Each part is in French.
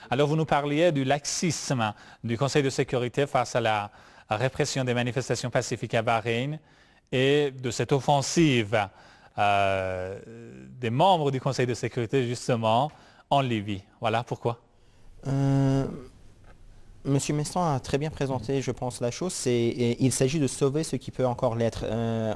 Alors, vous nous parliez du laxisme du Conseil de sécurité face à la répression des manifestations pacifiques à Bahreïn et de cette offensive des membres du Conseil de sécurité, justement, en Libye. Voilà pourquoi. Euh, Monsieur Mestan a très bien présenté, je pense, la chose. Il s'agit de sauver ce qui peut encore l'être.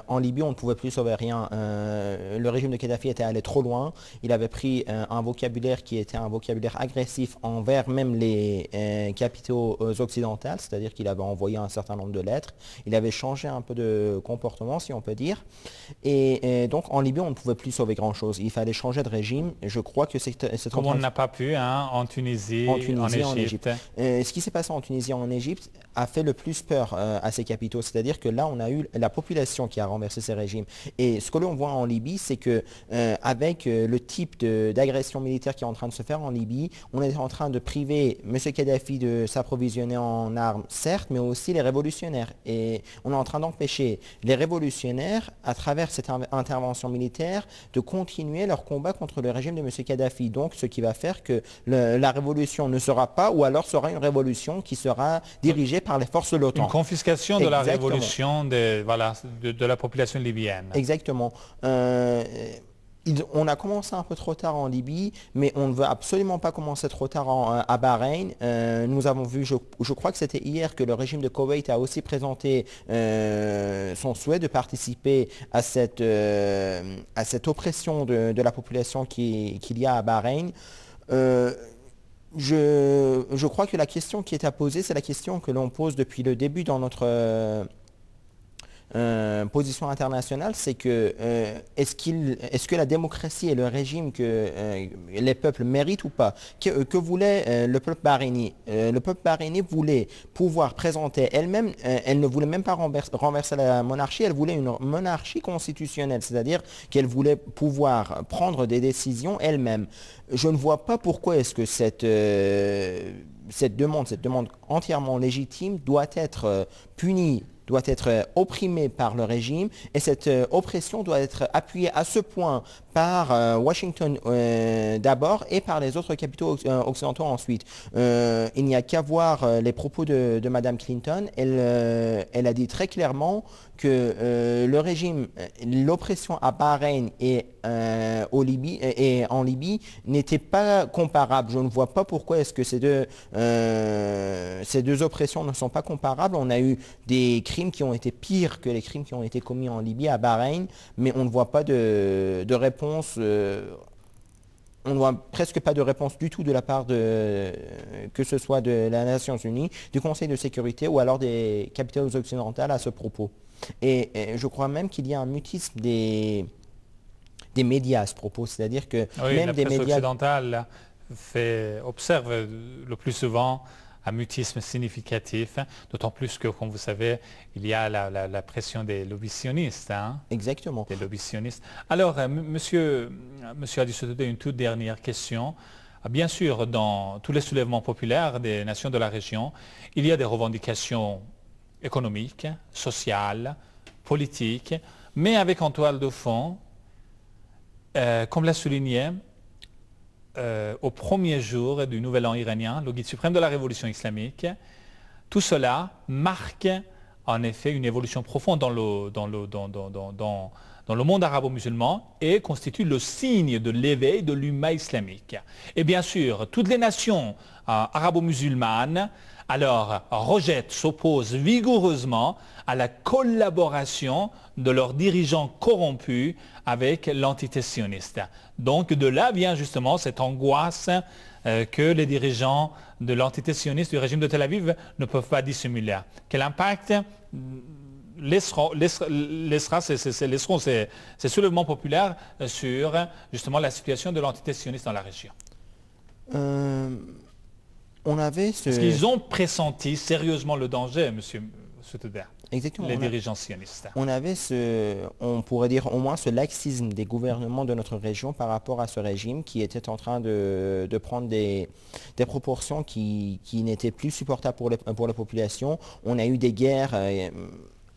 En Libye, on ne pouvait plus sauver rien. Le régime de Kadhafi était allé trop loin. Il avait pris un vocabulaire qui était un vocabulaire agressif envers même les capitaux occidentales, c'est-à-dire qu'il avait envoyé un certain nombre de lettres. Il avait changé un peu de comportement, si on peut dire. Et donc, en Libye, on ne pouvait plus sauver grand-chose. Il fallait changer de régime. Je crois que c'est Comme on n'a pas pu, hein, en Tunisie, en Égypte. Ce qui s'est passé en Tunisie et en Égypte a fait le plus peur à ces capitaux. C'est-à-dire que là, on a eu la population qui a renversé ces régimes. Et ce que l'on voit en Libye, c'est que avec le type d'agression militaire qui est en train de se faire en Libye, on est en train de priver M. Kadhafi de s'approvisionner en armes, certes, mais aussi les révolutionnaires. Et on est en train d'empêcher les révolutionnaires, à travers cette intervention militaire, de continuer leur combat contre le régime de M. Kadhafi. Donc, ce qui va faire que la révolution ne sera pas, ou alors sera une révolution qui sera dirigée par les forces de l'OTAN. Une confiscation de la Exactement. révolution de la population libyenne. Exactement. On a commencé un peu trop tard en Libye, mais on ne veut absolument pas commencer trop tard à Bahreïn. Nous avons vu, je crois que c'était hier, que le régime de Koweït a aussi présenté son souhait de participer à cette oppression de la population qu'il y a à Bahreïn. Je crois que la question qui est à poser, c'est la question que l'on pose depuis le début dans notre position internationale, c'est que est-ce que la démocratie est le régime que les peuples méritent ou pas? Que voulait le peuple bahreïnien? Le peuple bahreïnien voulait pouvoir présenter elle-même, elle ne voulait même pas renverser la monarchie, elle voulait une monarchie constitutionnelle, c'est-à-dire qu'elle voulait pouvoir prendre des décisions elle-même. Je ne vois pas pourquoi est-ce que cette demande entièrement légitime doit être punie, doit être opprimée par le régime, et cette oppression doit être appuyée à ce point par Washington d'abord et par les autres capitaux occidentaux ensuite. Il n'y a qu'à voir les propos de Madame Clinton. Elle a dit très clairement que le régime, l'oppression à Bahreïn et en Libye n'était pas comparable. Je ne vois pas pourquoi est-ce que ces deux oppressions ne sont pas comparables. On a eu des crimes qui ont été pires que les crimes qui ont été commis en Libye, à Bahreïn, mais on ne voit pas de réponse. On ne voit presque pas de réponse du tout de la part que ce soit de la Nations Unies, du Conseil de sécurité ou alors des capitales occidentales à ce propos. Et je crois même qu'il y a un mutisme des médias à ce propos, c'est-à-dire que oui, même la des presse médias... occidentale observe le plus souvent un mutisme significatif, d'autant plus que, comme vous savez, il y a la pression des lobbies sionistes. Hein, Exactement. des lobbies sionistes. Alors, monsieur Adissotodé, une toute dernière question. Bien sûr, dans tous les soulèvements populaires des nations de la région, il y a des revendications économiques, sociales, politiques, mais avec en toile de fond, comme l'a souligné, au premier jour du Nouvel An iranien, le guide suprême de la révolution islamique, tout cela marque en effet une évolution profonde dans le monde arabo-musulman et constitue le signe de l'éveil de l'umma islamique. Et bien sûr, toutes les nations arabo-musulmanes alors rejettent, s'opposent vigoureusement à la collaboration de leurs dirigeants corrompus avec l'entité sioniste. Donc de là vient justement cette angoisse que les dirigeants de l'entité sioniste du régime de Tel Aviv ne peuvent pas dissimuler. Quel impact laisseront ces soulèvements populaires sur justement la situation de l'entité sioniste dans la région? On avait Est-ce qu'ils ont pressenti sérieusement le danger, monsieur Sotoudeh, Exactement. les dirigeants sionistes? On avait on pourrait dire au moins ce laxisme des gouvernements de notre région par rapport à ce régime qui était en train de prendre des proportions qui n'étaient plus supportables pour la population. On a eu des guerres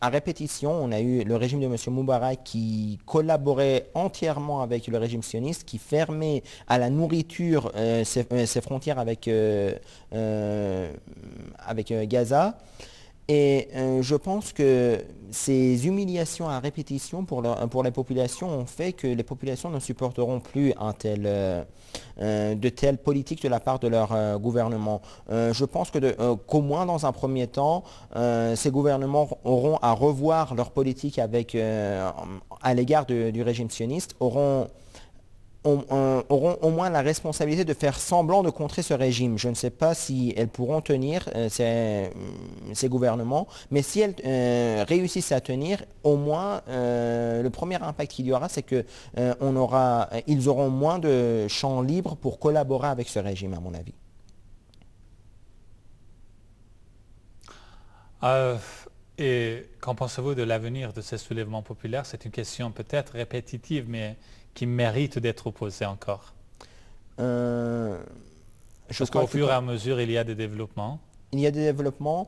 à répétition, on a eu le régime de M. Moubarak qui collaborait entièrement avec le régime sioniste, qui fermait à la nourriture ses frontières avec Gaza. Et je pense que ces humiliations à répétition pour les populations ont fait que les populations ne supporteront plus de telles politiques de la part de leur gouvernement. Je pense qu'au moins dans un premier temps, ces gouvernements auront à revoir leur politique à l'égard du régime sioniste, auront au moins la responsabilité de faire semblant de contrer ce régime. Je ne sais pas si elles pourront tenir ces gouvernements, mais si elles réussissent à tenir, au moins le premier impact qu'il y aura, c'est qu'ils auront moins de champs libres pour collaborer avec ce régime, à mon avis. Et qu'en pensez-vous de l'avenir de ces soulèvements populaires? C'est une question peut-être répétitive, mais qui mérite d'être posée encore. Parce qu'au fur et à mesure, il y a des développements. Il y a des développements.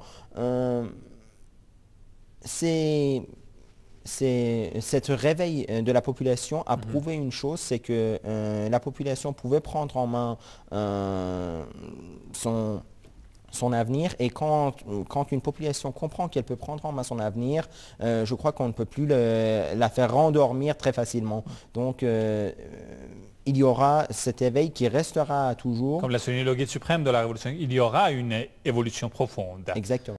Cette réveil de la population a prouvé une chose, c'est que la population pouvait prendre en main son avenir, et quand une population comprend qu'elle peut prendre en main son avenir, je crois qu'on ne peut plus la faire rendormir très facilement. Donc il y aura cet éveil qui restera toujours. Comme l'a souligné le guide suprême de la Révolution, il y aura une évolution profonde. Exactement.